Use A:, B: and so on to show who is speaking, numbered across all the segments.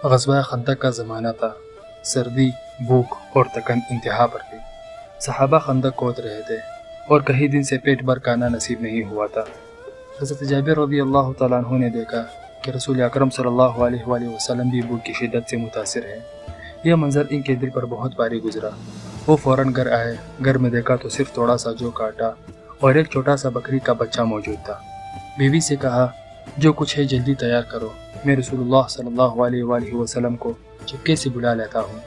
A: غزوہ خندق کا زمانہ تھا۔ سردی، بھوک اور تکن انتہا پر تھی۔ صحابہ خندق کھود رہے تھے اور کئی دن سے پیٹ بھر کھانا نصیب نہیں ہوا تھا۔ حضرت جابر رضی اللہ تعالیٰ عنہ نے دیکھا کہ رسول اکرم صلی اللہ علیہ وآلہ وسلم بھی بھوک کی شدت سے متاثر ہے۔ یہ منظر ان کے دل پر بہت بھاری گزرا۔ وہ فوراً گھر آئے۔ گھر میں دیکھا تو صرف تھوڑا سا جو کاٹا اور ایک چھوٹا سا بکری کا بچہ موجود تھا۔ بیوی سے کہا، جو کچھ ہے جلدی تیار کرو، میں رسول اللہ صلی اللہ علیہ وآلہ وسلم کو چپکے سے بلا لیتا ہوں۔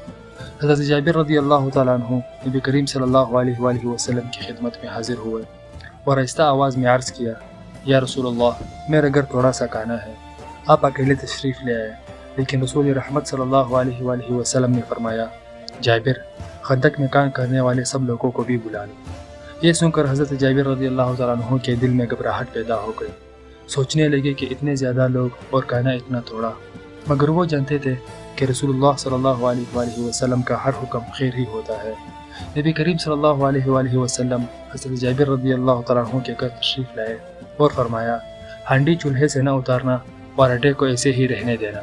A: حضرت جابر رضی اللہ تعالیٰ عنہ نبی کریم صلی اللہ علیہ وآلہ وسلم کی خدمت میں حاضر ہوئے اور آہستہ آواز میں عرض کیا، یا رسول اللہ، میرے گھر تھوڑا سا کھانا ہے، آپ اکیلے تشریف لے آئے۔ لیکن رسول رحمت صلی اللہ علیہ وآلہ وسلم نے فرمایا، جابر، خندق میں کام کرنے والے سب لوگوں کو بھی بلا لو۔ یہ سن کر حضرت جابر رضی اللہ تعالیٰ عنہ کے دل میں گھبراہٹ پیدا ہو گئی۔ سوچنے لگے کہ اتنے زیادہ لوگ اور کھانا اتنا تھوڑا، مگر وہ جانتے تھے کہ رسول اللہ صلی اللہ علیہ وآلہ وسلم کا ہر حکم خیر ہی ہوتا ہے۔ نبی کریم صلی اللہ علیہ وآلہ وسلم حضرت جابر رضی اللہ تعالیٰ عنہ کے گھر تشریف لائے اور فرمایا، ہانڈی چولہے سے نہ اتارنا اور آٹے کو ایسے ہی رہنے دینا۔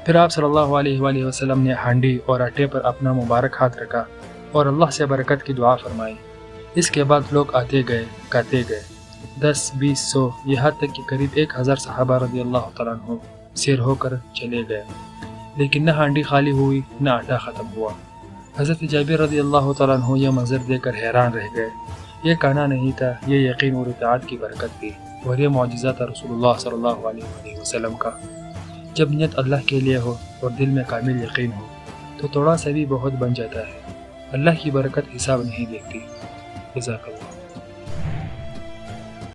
A: پھر آپ صلی اللہ علیہ وآلہ وسلم نے ہانڈی اور آٹے پر اپنا مبارک ہاتھ رکھا اور اللہ سے برکت کی دعا فرمائی۔ اس کے بعد لوگ آتے گئے، کہتے گئے، 10، 20، 100، یہاں تک کہ قریب 1000 صحابہ رضی اللہ تعالیٰ عنہ سیر ہو کر چلے گئے، لیکن نہ ہانڈی خالی ہوئی نہ آٹا ختم ہوا۔ حضرت جابر رضی اللہ تعالیٰ عنہ یہ منظر دیکھ کر حیران رہ گئے۔ یہ کھانا نہیں تھا، یہ یقین اور اطاعت کی برکت تھی، اور یہ معجزہ تھا رسول اللہ صلی اللہ علیہ وآلہ وسلم کا۔ جب نیت اللہ کے لیے ہو اور دل میں کامل یقین ہو تو تھوڑا سا بھی بہت بن جاتا ہے۔ اللہ کی برکت حساب نہیں دیکھتی۔ جزاک اللہ۔